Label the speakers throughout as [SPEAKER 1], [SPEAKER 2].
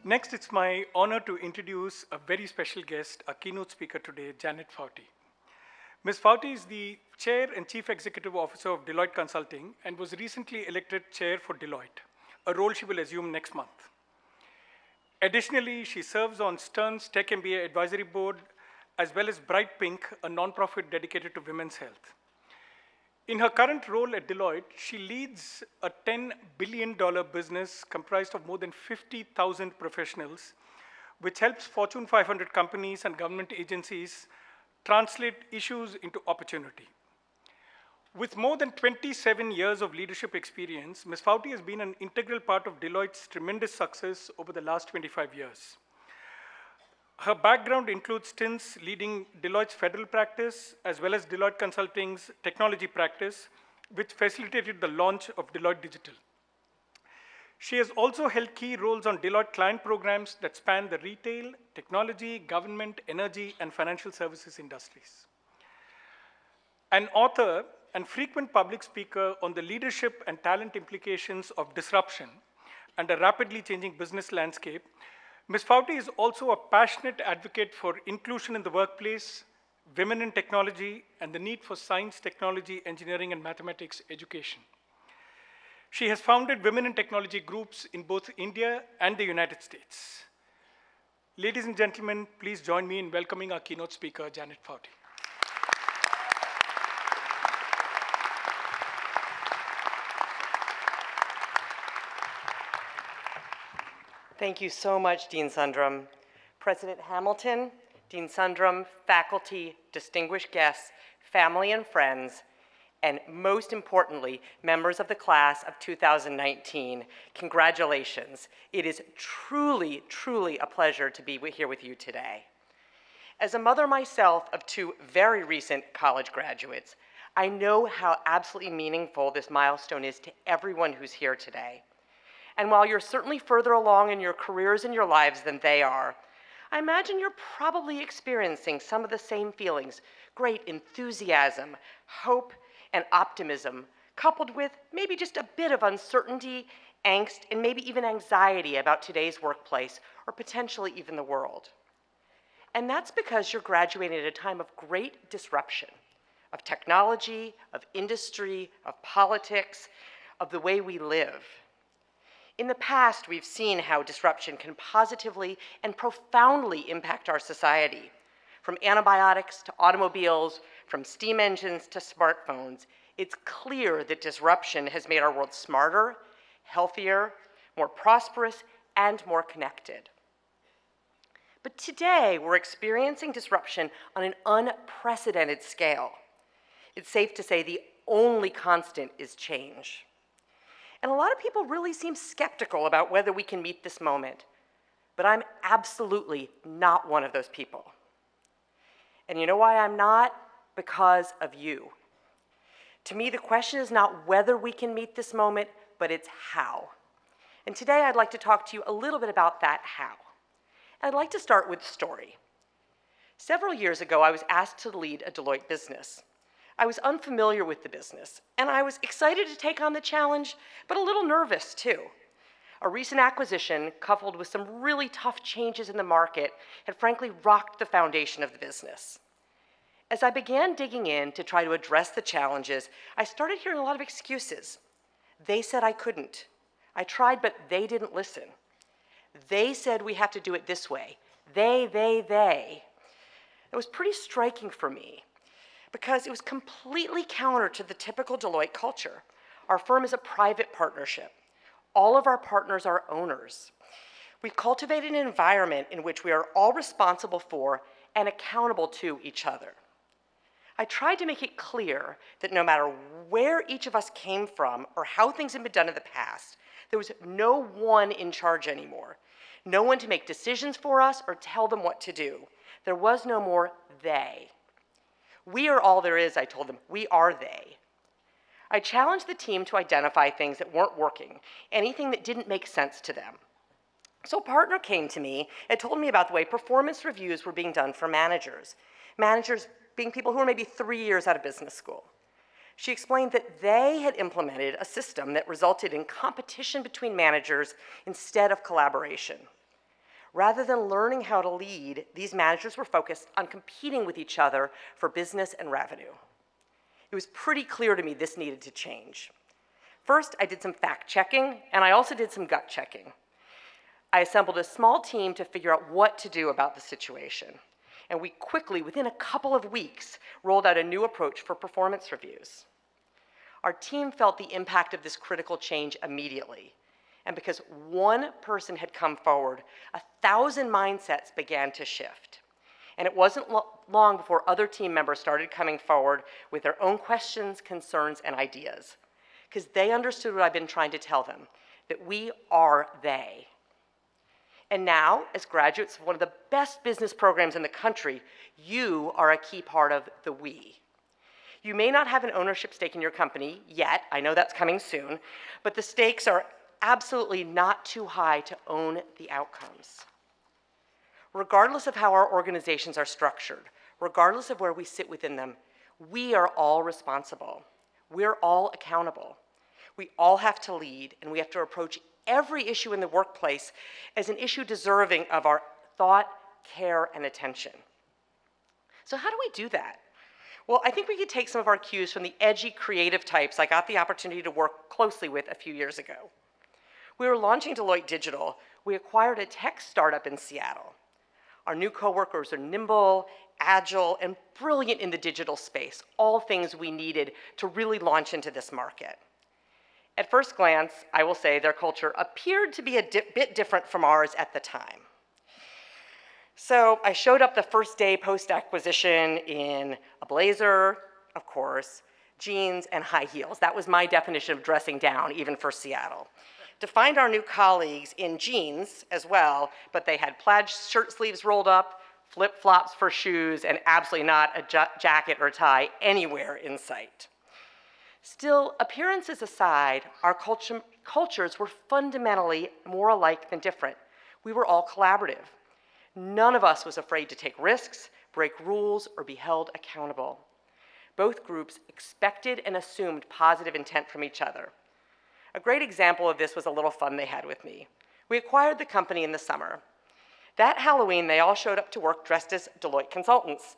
[SPEAKER 1] Next, it's my honor to introduce a very special guest, our keynote speaker today, Janet Foutty. Ms. Foutty is the Chair and Chief Executive Officer of Deloitte Consulting and was recently elected Chair for Deloitte, a role she will assume next month. Additionally, she serves on Stern's Tech MBA Advisory Board, as well as Bright Pink, a nonprofit dedicated to women's health. In her current role at Deloitte, she leads a $10 billion business comprised of more than 50,000 professionals, which helps Fortune 500 companies and government agencies translate issues into opportunity. With more than 27 years of leadership experience, Ms. Foutty has been an integral part of Deloitte's tremendous success over the last 25 years. Her background includes stints leading Deloitte's federal practice, as well as Deloitte Consulting's technology practice, which facilitated the launch of Deloitte Digital. She has also held key roles on Deloitte client programs that span the retail, technology, government, energy, and financial services industries. An author and frequent public speaker on the leadership and talent implications of disruption and a rapidly changing business landscape, Ms. Foutty is also a passionate advocate for inclusion in the workplace, women in technology, and the need for science, technology, engineering, and mathematics education. She has founded women in technology groups in both India and the United States. Ladies and gentlemen, please join me in welcoming our keynote speaker, Janet Foutty.
[SPEAKER 2] Thank you so much, Dean Sundram. President Hamilton, Dean Sundram, faculty, distinguished guests, family and friends, and most importantly, members of the class of 2019, congratulations. It is truly, truly a pleasure to be here with you today. As a mother myself of two very recent college graduates, I know how absolutely meaningful this milestone is to everyone who's here today. And while you're certainly further along in your careers and your lives than they are, I imagine you're probably experiencing some of the same feelings, great enthusiasm, hope, and optimism, coupled with maybe just a bit of uncertainty, angst, and maybe even anxiety about today's workplace, or potentially even the world. And that's because you're graduating at a time of great disruption, of technology, of industry, of politics, of the way we live. In the past, we've seen how disruption can positively and profoundly impact our society. From antibiotics to automobiles, from steam engines to smartphones, it's clear that disruption has made our world smarter, healthier, more prosperous, and more connected. But today, we're experiencing disruption on an unprecedented scale. It's safe to say the only constant is change. And a lot of people really seem skeptical about whether we can meet this moment. But I'm absolutely not one of those people. And you know why I'm not? Because of you. To me, the question is not whether we can meet this moment, but it's how. And today I'd like to talk to you a little bit about that how. And I'd like to start with a story. Several years ago, I was asked to lead a Deloitte business. I was unfamiliar with the business, and I was excited to take on the challenge, but a little nervous too. A recent acquisition, coupled with some really tough changes in the market, had frankly rocked the foundation of the business. As I began digging in to try to address the challenges, I started hearing a lot of excuses. They said I couldn't. I tried, but they didn't listen. They said we have to do it this way. They. It was pretty striking for me, because it was completely counter to the typical Deloitte culture. Our firm is a private partnership. All of our partners are owners. We've cultivated an environment in which we are all responsible for and accountable to each other. I tried to make it clear that no matter where each of us came from or how things had been done in the past, there was no one in charge anymore. No one to make decisions for us or tell them what to do. There was no more they. We are all there is, I told them. We are they. I challenged the team to identify things that weren't working, anything that didn't make sense to them. So a partner came to me and told me about the way performance reviews were being done for managers. Managers being people who were maybe 3 years out of business school. She explained that they had implemented a system that resulted in competition between managers instead of collaboration. Rather than learning how to lead, these managers were focused on competing with each other for business and revenue. It was pretty clear to me this needed to change. First, I did some fact-checking, and I also did some gut-checking. I assembled a small team to figure out what to do about the situation. And we quickly, within a couple of weeks, rolled out a new approach for performance reviews. Our team felt the impact of this critical change immediately. And because one person had come forward, 1,000 mindsets began to shift. And it wasn't long before other team members started coming forward with their own questions, concerns, and ideas. Because they understood what I've been trying to tell them, that we are they. And now, as graduates of one of the best business programs in the country, you are a key part of the we. You may not have an ownership stake in your company yet, I know that's coming soon, but the stakes are absolutely not too high to own the outcomes. Regardless of how our organizations are structured, regardless of where we sit within them, we are all responsible. We're all accountable. We all have to lead, and we have to approach every issue in the workplace as an issue deserving of our thought, care, and attention. So how do we do that? Well, I think we could take some of our cues from the edgy, creative types I got the opportunity to work closely with a few years ago. We were launching Deloitte Digital. We acquired a tech startup in Seattle. Our new coworkers are nimble, agile, and brilliant in the digital space, all things we needed to really launch into this market. At first glance, I will say their culture appeared to be a bit different from ours at the time. So I showed up the first day post-acquisition in a blazer, of course, jeans, and high heels. That was my definition of dressing down, even for Seattle. To find our new colleagues in jeans as well, but they had plaid shirt sleeves rolled up, flip-flops for shoes, and absolutely not a jacket or tie anywhere in sight. Still, appearances aside, our cultures were fundamentally more alike than different. We were all collaborative. None of us was afraid to take risks, break rules, or be held accountable. Both groups expected and assumed positive intent from each other. A great example of this was a little fun they had with me. We acquired the company in the summer. That Halloween, they all showed up to work dressed as Deloitte consultants.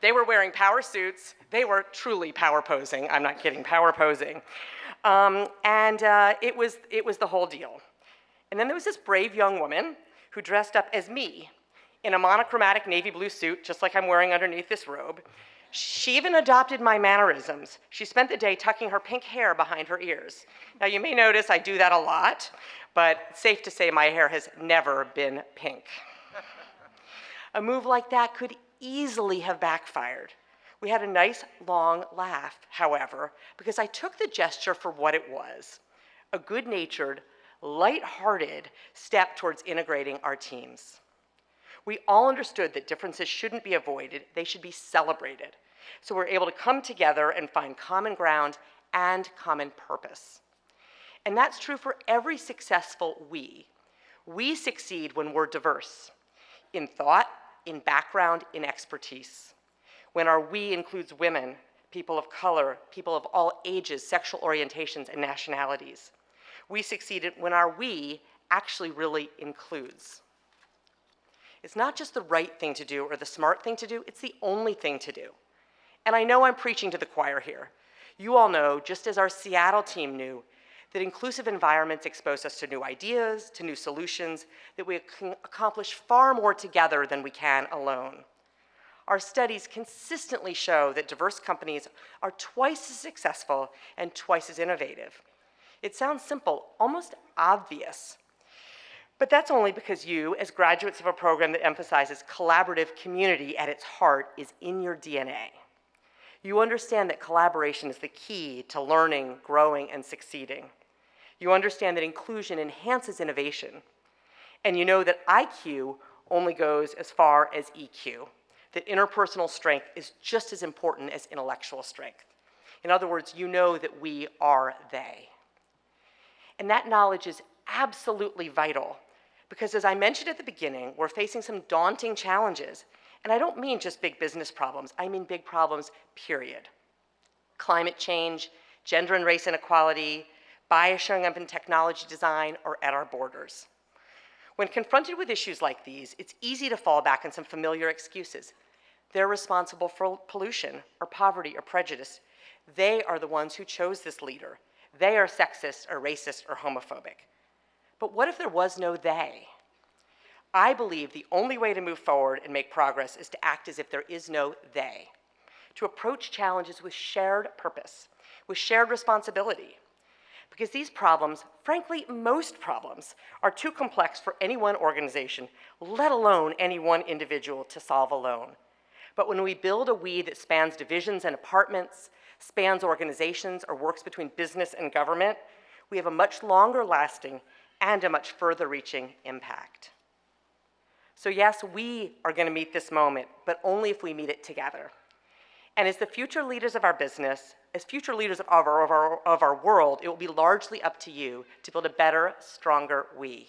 [SPEAKER 2] They were wearing power suits. They were truly power posing. I'm not kidding, power posing. It was the whole deal. And then there was this brave young woman who dressed up as me in a monochromatic navy blue suit, just like I'm wearing underneath this robe. She even adopted my mannerisms. She spent the day tucking her pink hair behind her ears. Now, you may notice I do that a lot, but safe to say my hair has never been pink. A move like that could easily have backfired. We had a nice long laugh, however, because I took the gesture for what it was, a good-natured, light-hearted step towards integrating our teams. We all understood that differences shouldn't be avoided, they should be celebrated. So we're able to come together and find common ground and common purpose. And that's true for every successful we. We succeed when we're diverse, in thought, in background, in expertise. When our we includes women, people of color, people of all ages, sexual orientations, and nationalities. We succeeded when our we actually really includes. It's not just the right thing to do or the smart thing to do, it's the only thing to do. And I know I'm preaching to the choir here. You all know, just as our Seattle team knew, that inclusive environments expose us to new ideas, to new solutions, that we can accomplish far more together than we can alone. Our studies consistently show that diverse companies are twice as successful and twice as innovative. It sounds simple, almost obvious, but that's only because you, as graduates of a program that emphasizes collaborative community at its heart, is in your DNA. You understand that collaboration is the key to learning, growing, and succeeding. You understand that inclusion enhances innovation. And you know that IQ only goes as far as EQ, that interpersonal strength is just as important as intellectual strength. In other words, you know that we are they. And that knowledge is absolutely vital, because as I mentioned at the beginning, we're facing some daunting challenges. And I don't mean just big business problems, I mean big problems, period. Climate change, gender and race inequality, bias showing up in technology design or at our borders. When confronted with issues like these, it's easy to fall back on some familiar excuses. They're responsible for pollution or poverty or prejudice. They are the ones who chose this leader. They are sexist or racist or homophobic. But what if there was no they? I believe the only way to move forward and make progress is to act as if there is no they, to approach challenges with shared purpose, with shared responsibility. Because these problems, frankly, most problems, are too complex for any one organization, let alone any one individual, to solve alone. But when we build a we that spans divisions and departments, spans organizations, or works between business and government, we have a much longer lasting and a much further reaching impact. So yes, we are going to meet this moment, but only if we meet it together. And as the future leaders of our business, as future leaders of our world, it will be largely up to you to build a better, stronger we.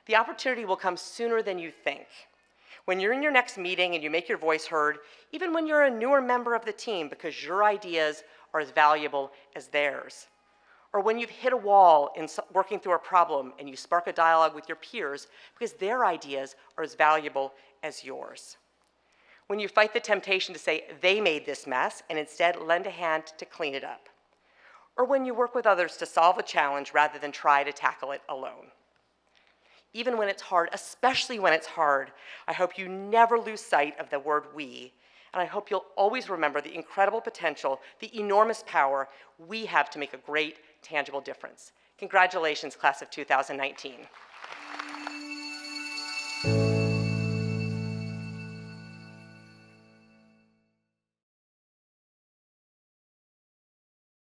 [SPEAKER 2] The opportunity will come sooner than you think. When you're in your next meeting and you make your voice heard, even when you're a newer member of the team because your ideas are as valuable as theirs. Or when you've hit a wall in working through a problem and you spark a dialogue with your peers because their ideas are as valuable as yours. When you fight the temptation to say they made this mess and instead lend a hand to clean it up. Or when you work with others to solve a challenge rather than try to tackle it alone. Even when it's hard, especially when it's hard, I hope you never lose sight of the word we, and I hope you'll always remember the incredible potential, the enormous power we have to make a great, tangible difference. Congratulations, class of 2019.